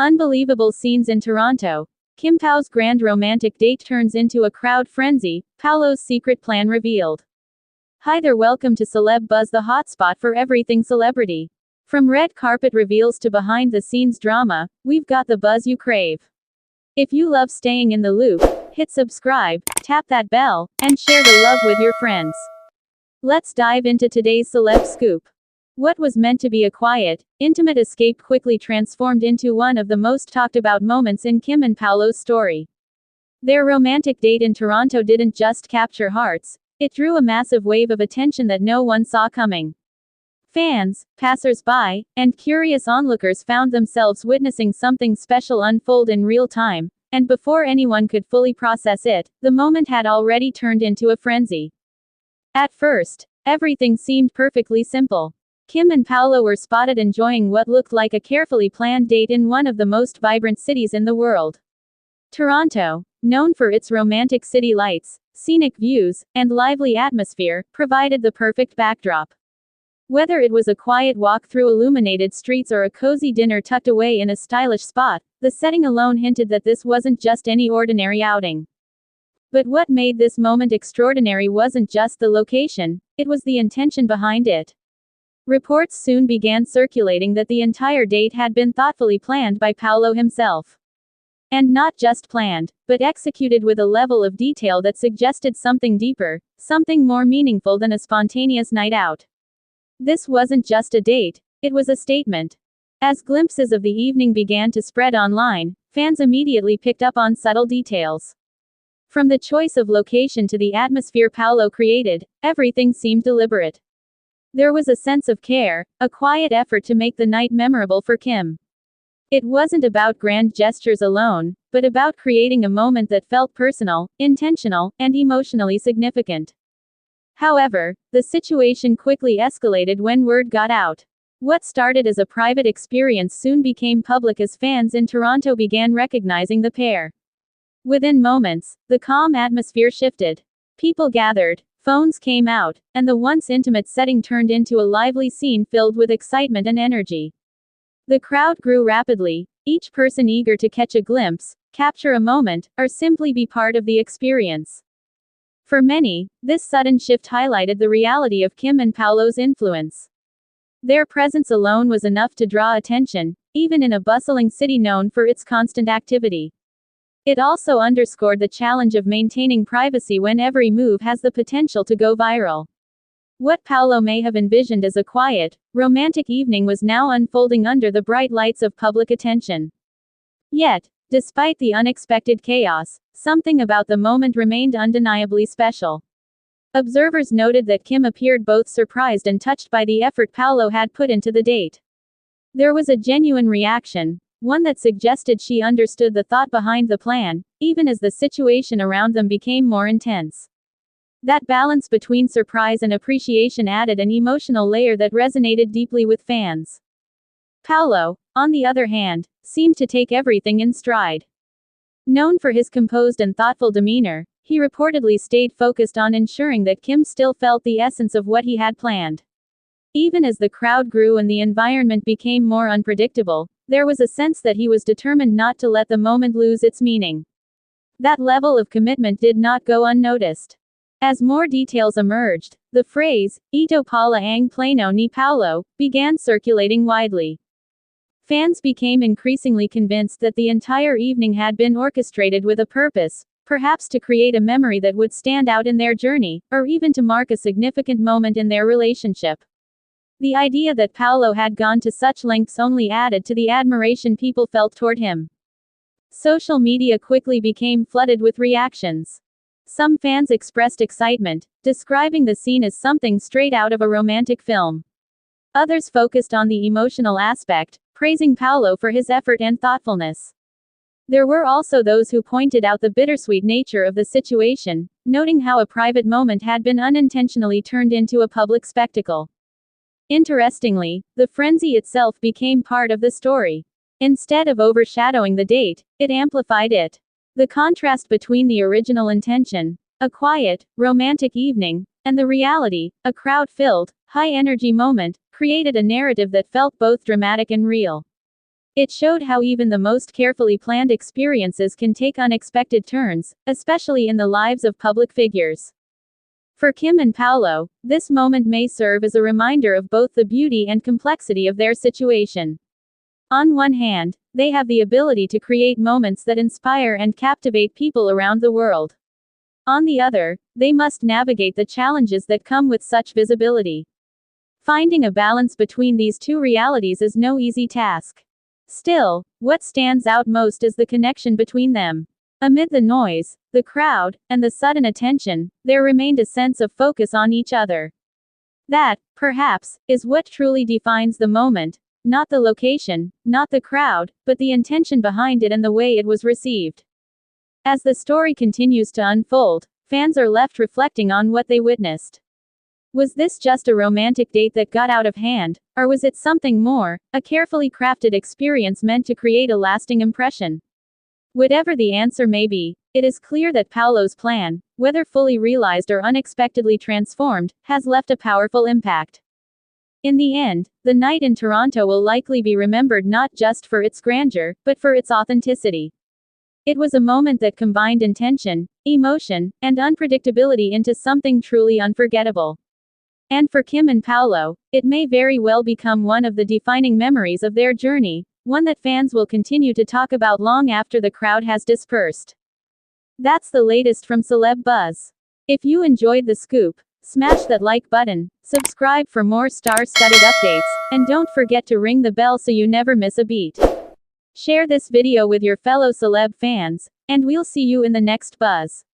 Unbelievable scenes in Toronto. KimPau's grand romantic date turns into a crowd frenzy, Paulo's secret plan revealed. Hi there, welcome to Celeb Buzz, the hotspot for everything celebrity. From red carpet reveals to behind the scenes drama, we've got the buzz you crave. If you love staying in the loop, hit subscribe, tap that bell, and share the love with your friends. Let's dive into today's celeb scoop. What was meant to be a quiet, intimate escape quickly transformed into one of the most talked about moments in Kim and Paulo's story. Their romantic date in Toronto didn't just capture hearts, it drew a massive wave of attention that no one saw coming. Fans, passersby, and curious onlookers found themselves witnessing something special unfold in real time, and before anyone could fully process it, the moment had already turned into a frenzy. At first, everything seemed perfectly simple. Kim and Paulo were spotted enjoying what looked like a carefully planned date in one of the most vibrant cities in the world. Toronto, known for its romantic city lights, scenic views, and lively atmosphere, provided the perfect backdrop. Whether it was a quiet walk through illuminated streets or a cozy dinner tucked away in a stylish spot, the setting alone hinted that this wasn't just any ordinary outing. But what made this moment extraordinary wasn't just the location, it was the intention behind it. Reports soon began circulating that the entire date had been thoughtfully planned by Paulo himself. And not just planned, but executed with a level of detail that suggested something deeper, something more meaningful than a spontaneous night out. This wasn't just a date, it was a statement. As glimpses of the evening began to spread online, fans immediately picked up on subtle details. From the choice of location to the atmosphere Paulo created, everything seemed deliberate. There was a sense of care, a quiet effort to make the night memorable for Kim. It wasn't about grand gestures alone, but about creating a moment that felt personal, intentional, and emotionally significant. However, the situation quickly escalated when word got out. What started as a private experience soon became public as fans in Toronto began recognizing the pair. Within moments, the calm atmosphere shifted. People gathered, phones came out, and the once intimate setting turned into a lively scene filled with excitement and energy. The crowd grew rapidly, each person eager to catch a glimpse, capture a moment, or simply be part of the experience. For many, this sudden shift highlighted the reality of Kim and Paulo's influence. Their presence alone was enough to draw attention, even in a bustling city known for its constant activity. It also underscored the challenge of maintaining privacy when every move has the potential to go viral. What Paulo may have envisioned as a quiet, romantic evening was now unfolding under the bright lights of public attention. Yet, despite the unexpected chaos, something about the moment remained undeniably special. Observers noted that Kim appeared both surprised and touched by the effort Paulo had put into the date. There was a genuine reaction, one that suggested she understood the thought behind the plan, even as the situation around them became more intense. That balance between surprise and appreciation added an emotional layer that resonated deeply with fans. Paulo, on the other hand, seemed to take everything in stride. Known for his composed and thoughtful demeanor, he reportedly stayed focused on ensuring that Kim still felt the essence of what he had planned. Even as the crowd grew and the environment became more unpredictable, there was a sense that he was determined not to let the moment lose its meaning. That level of commitment did not go unnoticed. As more details emerged, the phrase, "Ito pala ang plano ni Paulo," began circulating widely. Fans became increasingly convinced that the entire evening had been orchestrated with a purpose, perhaps to create a memory that would stand out in their journey, or even to mark a significant moment in their relationship. The idea that Paulo had gone to such lengths only added to the admiration people felt toward him. Social media quickly became flooded with reactions. Some fans expressed excitement, describing the scene as something straight out of a romantic film. Others focused on the emotional aspect, praising Paulo for his effort and thoughtfulness. There were also those who pointed out the bittersweet nature of the situation, noting how a private moment had been unintentionally turned into a public spectacle. Interestingly, the frenzy itself became part of the story. Instead of overshadowing the date, it amplified it. The contrast between the original intention, a quiet, romantic evening, and the reality, a crowd-filled, high-energy moment, created a narrative that felt both dramatic and real. It showed how even the most carefully planned experiences can take unexpected turns, especially in the lives of public figures. For Kim and Paulo, this moment may serve as a reminder of both the beauty and complexity of their situation. On one hand, they have the ability to create moments that inspire and captivate people around the world. On the other, they must navigate the challenges that come with such visibility. Finding a balance between these two realities is no easy task. Still, what stands out most is the connection between them. Amid the noise, the crowd, and the sudden attention, there remained a sense of focus on each other. That, perhaps, is what truly defines the moment, not the location, not the crowd, but the intention behind it and the way it was received. As the story continues to unfold, fans are left reflecting on what they witnessed. Was this just a romantic date that got out of hand, or was it something more, a carefully crafted experience meant to create a lasting impression? Whatever the answer may be, it is clear that Paulo's plan, whether fully realized or unexpectedly transformed, has left a powerful impact. In the end, the night in Toronto will likely be remembered not just for its grandeur, but for its authenticity. It was a moment that combined intention, emotion, and unpredictability into something truly unforgettable. And for Kim and Paulo, it may very well become one of the defining memories of their journey, one that fans will continue to talk about long after the crowd has dispersed. That's the latest from Celeb Buzz. If you enjoyed the scoop, smash that like button, subscribe for more star-studded updates, and don't forget to ring the bell so you never miss a beat. Share this video with your fellow celeb fans, and we'll see you in the next buzz.